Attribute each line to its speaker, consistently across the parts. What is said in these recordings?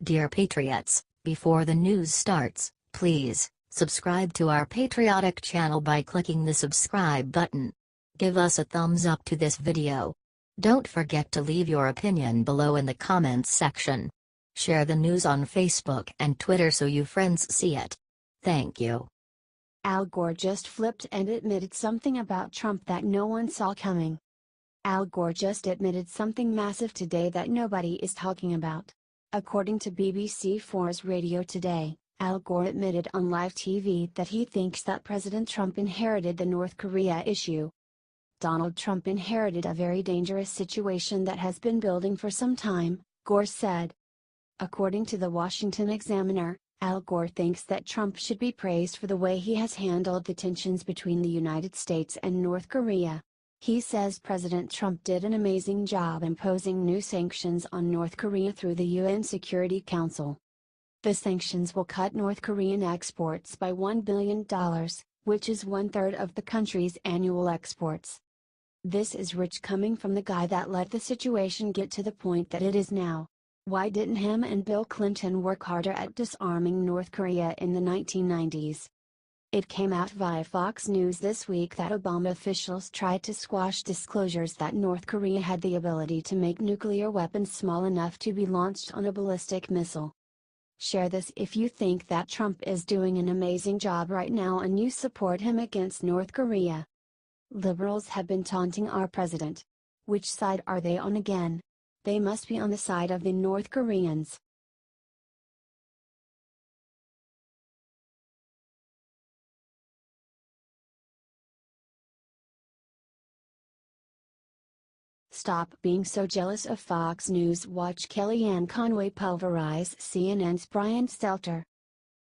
Speaker 1: Dear Patriots, before the news starts, please subscribe to our patriotic channel by clicking the subscribe button. Give us a thumbs up to this video. Don't forget to leave your opinion below in the comments section. Share the news on Facebook and Twitter so you friends see it. Thank you.
Speaker 2: Al Gore just flipped and admitted something about Trump that no one saw coming. Al Gore just admitted something massive today that nobody is talking about. According to BBC4's Radio Today, Al Gore admitted on live TV that he thinks that President Trump inherited the North Korea issue. Donald Trump inherited a very dangerous situation that has been building for some time, Gore said. According to the Washington Examiner, Al Gore thinks that Trump should be praised for the way he has handled the tensions between the United States and North Korea. He says President Trump did an amazing job imposing new sanctions on North Korea through the UN Security Council. The sanctions will cut North Korean exports by $1 billion, which is 1/3 of the country's annual exports. This is rich coming from the guy that let the situation get to the point that it is now. Why didn't him and Bill Clinton work harder at disarming North Korea in the 1990s? It came out via Fox News this week that Obama officials tried to squash disclosures that North Korea had the ability to make nuclear weapons small enough to be launched on a ballistic missile. Share this if you think that Trump is doing an amazing job right now and you support him against North Korea. Liberals have been taunting our president. Which side are they on again? They must be on the side of the North Koreans. Stop being so jealous of Fox News. Watch Kellyanne Conway pulverize CNN's Brian Stelter.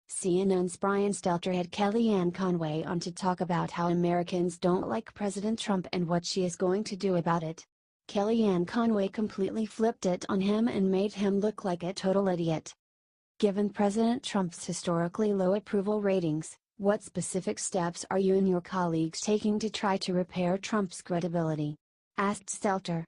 Speaker 2: CNN's Brian Stelter had Kellyanne Conway on to talk about how Americans don't like President Trump and what she is going to do about it. Kellyanne Conway completely flipped it on him and made him look like a total idiot. Given President Trump's historically low approval ratings, what specific steps are you and your colleagues taking to try to repair Trump's credibility? Asked Stelter.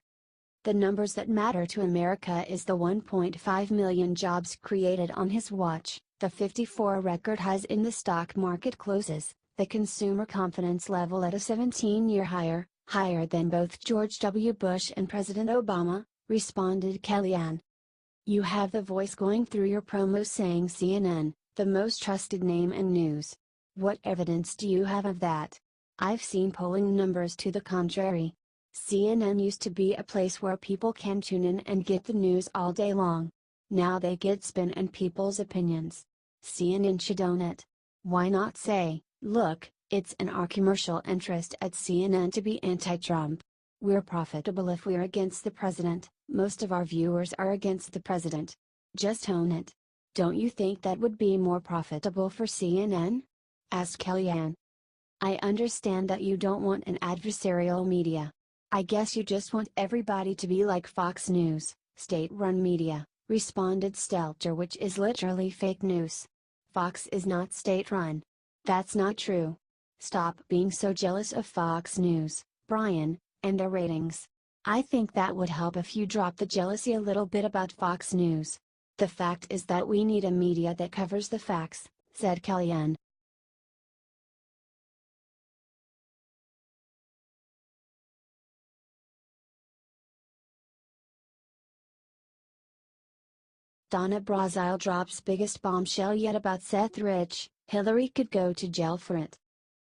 Speaker 2: The numbers that matter to America is the 1.5 million jobs created on his watch, the 54 record highs in the stock market closes, the consumer confidence level at a 17-year higher than both George W. Bush and President Obama, responded Kellyanne. You have the voice going through your promo saying CNN, the most trusted name in news. What evidence do you have of that? I've seen polling numbers to the contrary. CNN used to be a place where people can tune in and get the news all day long. Now they get spin and people's opinions. CNN should own it. Why not say, look, it's in our commercial interest at CNN to be anti-Trump. We're profitable if we're against the president, most of our viewers are against the president. Just own it. Don't you think that would be more profitable for CNN? Asked Kellyanne. I understand that you don't want an adversarial media. I guess you just want everybody to be like Fox News, state-run media, responded Stelter, which is literally fake news. Fox is not state-run. That's not true. Stop being so jealous of Fox News, Brian, and their ratings. I think that would help if you drop the jealousy a little bit about Fox News. The fact is that we need a media that covers the facts, said Kellyanne. Donna Brazile drops biggest bombshell yet about Seth Rich, Hillary could go to jail for it.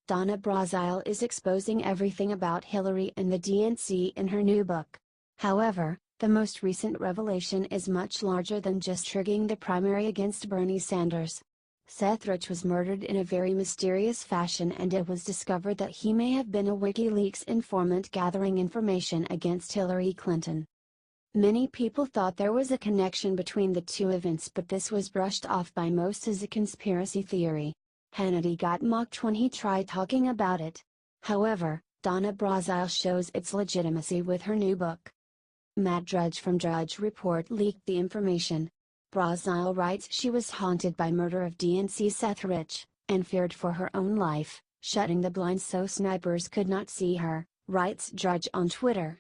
Speaker 2: Donna Brazile is exposing everything about Hillary and the DNC in her new book. However, the most recent revelation is much larger than just triggering the primary against Bernie Sanders. Seth Rich was murdered in a very mysterious fashion, and it was discovered that he may have been a WikiLeaks informant gathering information against Hillary Clinton. Many people thought there was a connection between the two events, but this was brushed off by most as a conspiracy theory. Hannity got mocked when he tried talking about it. However, Donna Brazile shows its legitimacy with her new book. Matt Drudge from Drudge Report leaked the information. Brazile writes she was haunted by murder of DNC Seth Rich, and feared for her own life, shutting the blinds so snipers could not see her, writes Drudge on Twitter.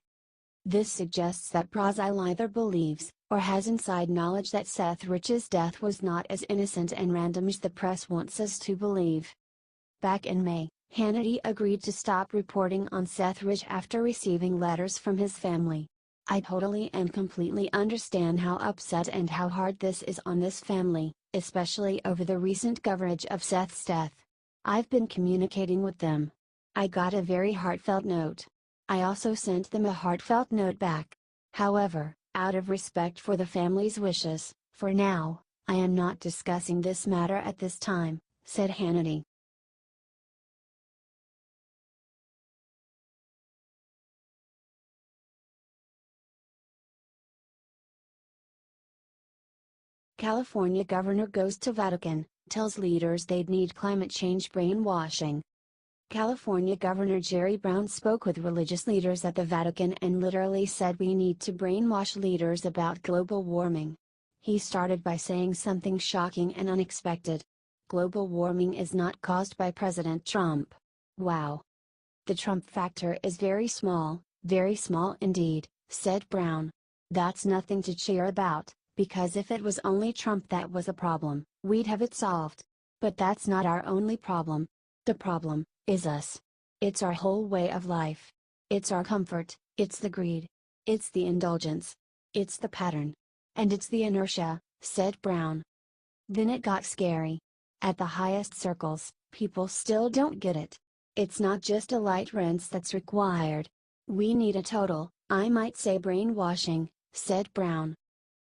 Speaker 2: This suggests that Brazil either believes, or has inside knowledge that Seth Rich's death was not as innocent and random as the press wants us to believe. Back in May, Hannity agreed to stop reporting on Seth Rich after receiving letters from his family. I totally and completely understand how upset and how hard this is on this family, especially over the recent coverage of Seth's death. I've been communicating with them. I got a very heartfelt note. I also sent them a heartfelt note back. However, out of respect for the family's wishes, for now, I am not discussing this matter at this time, said Hannity. California governor goes to Vatican, tells leaders they'd need climate change brainwashing. California Governor Jerry Brown spoke with religious leaders at the Vatican and literally said we need to brainwash leaders about global warming. He started by saying something shocking and unexpected. Global warming is not caused by President Trump. Wow. The Trump factor is very small indeed, said Brown. That's nothing to cheer about, because if it was only Trump that was a problem, we'd have it solved. But that's not our only problem. The problem is us. It's our whole way of life. It's our comfort, it's the greed. It's the indulgence. It's the pattern. And it's the inertia, said Brown. Then it got scary. At the highest circles, people still don't get it. It's not just a light rinse that's required. We need a total, I might say brainwashing, said Brown.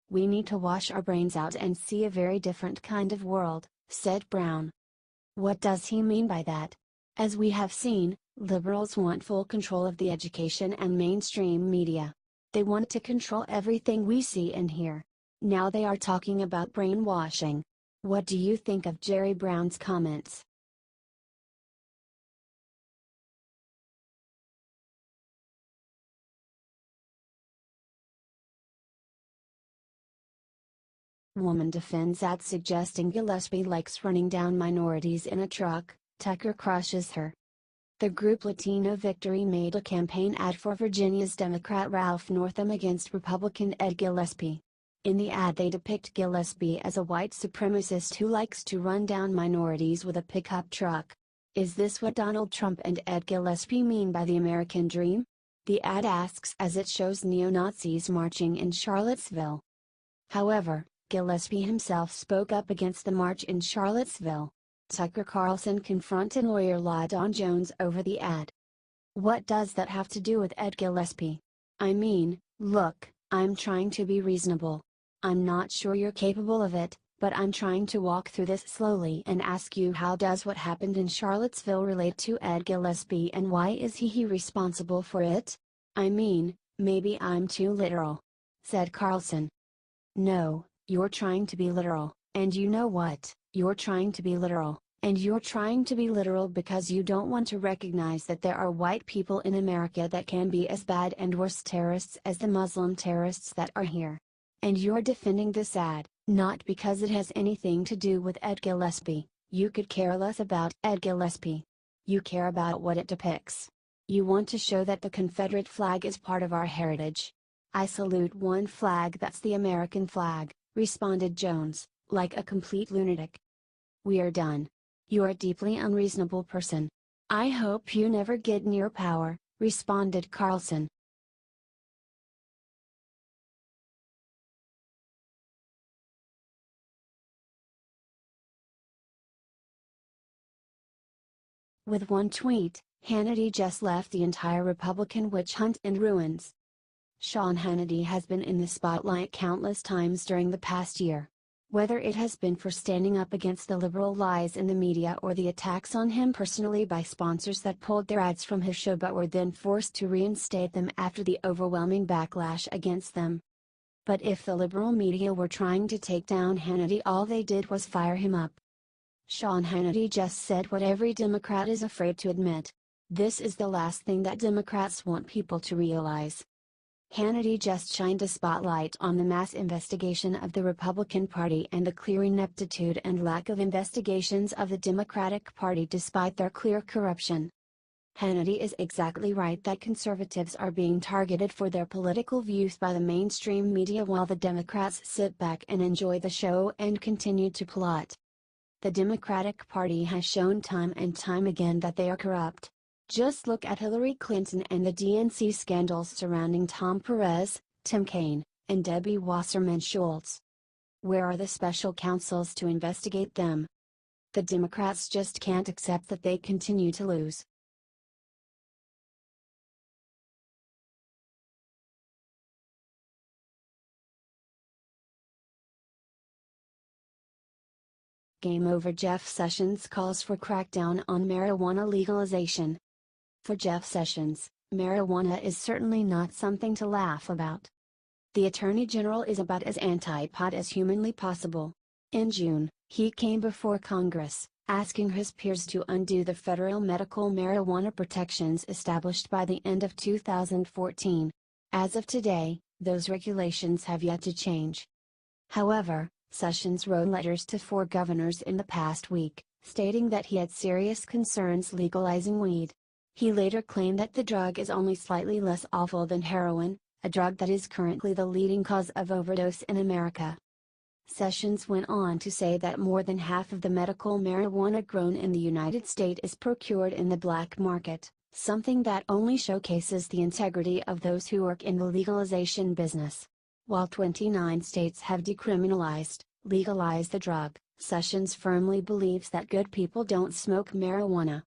Speaker 2: We need to wash our brains out and see a very different kind of world, said Brown. What does he mean by that? As we have seen, liberals want full control of the education and mainstream media. They want to control everything we see and hear. Now they are talking about brainwashing. What do you think of Jerry Brown's comments? Woman defends ad suggesting Gillespie likes running down minorities in a truck, Tucker crushes her. The group Latino Victory made a campaign ad for Virginia's Democrat Ralph Northam against Republican Ed Gillespie. In the ad they depict Gillespie as a white supremacist who likes to run down minorities with a pickup truck. Is this what Donald Trump and Ed Gillespie mean by the American dream? The ad asks as it shows neo-Nazis marching in Charlottesville. However, Gillespie himself spoke up against the march in Charlottesville. Tucker Carlson confronted lawyer LaDawn Jones over the ad. What does that have to do with Ed Gillespie? I mean, look, I'm trying to be reasonable. I'm not sure you're capable of it, but I'm trying to walk through this slowly and ask you, how does what happened in Charlottesville relate to Ed Gillespie and why is he responsible for it? I mean, maybe I'm too literal, said Carlson. No, you're trying to be literal, and you know what, you're trying to be literal, and you're trying to be literal because you don't want to recognize that there are white people in America that can be as bad and worse terrorists as the Muslim terrorists that are here. And you're defending this ad, not because it has anything to do with Ed Gillespie. You could care less about Ed Gillespie. You care about what it depicts. You want to show that the Confederate flag is part of our heritage. I salute one flag, that's the American flag, responded Jones, like a complete lunatic. We are done. You're a deeply unreasonable person. I hope you never get near power, responded Carlson. With one tweet, Hannity just left the entire Republican witch hunt in ruins. Sean Hannity has been in the spotlight countless times during the past year. Whether it has been for standing up against the liberal lies in the media or the attacks on him personally by sponsors that pulled their ads from his show but were then forced to reinstate them after the overwhelming backlash against them. But if the liberal media were trying to take down Hannity, all they did was fire him up. Sean Hannity just said what every Democrat is afraid to admit. This is the last thing that Democrats want people to realize. Hannity just shined a spotlight on the mass investigation of the Republican Party and the clear ineptitude and lack of investigations of the Democratic Party despite their clear corruption. Hannity is exactly right that conservatives are being targeted for their political views by the mainstream media while the Democrats sit back and enjoy the show and continue to plot. The Democratic Party has shown time and time again that they are corrupt. Just look at Hillary Clinton and the DNC scandals surrounding Tom Perez, Tim Kaine, and Debbie Wasserman Schultz. Where are the special counsels to investigate them? The Democrats just can't accept that they continue to lose. Game over. Jeff Sessions calls for crackdown on marijuana legalization. For Jeff Sessions, marijuana is certainly not something to laugh about. The Attorney General is about as anti-pot as humanly possible. In June, he came before Congress, asking his peers to undo the federal medical marijuana protections established by the end of 2014. As of today, those regulations have yet to change. However, Sessions wrote letters to 4 governors in the past week, stating that he had serious concerns legalizing weed. He later claimed that the drug is only slightly less awful than heroin, a drug that is currently the leading cause of overdose in America. Sessions went on to say that more than half of the medical marijuana grown in the United States is procured in the black market, something that only showcases the integrity of those who work in the legalization business. While 29 states have legalized the drug, Sessions firmly believes that good people don't smoke marijuana.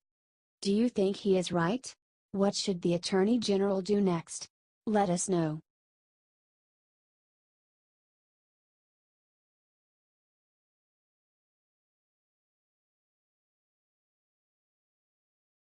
Speaker 2: Do you think he is right? What should the Attorney General do next? Let us know.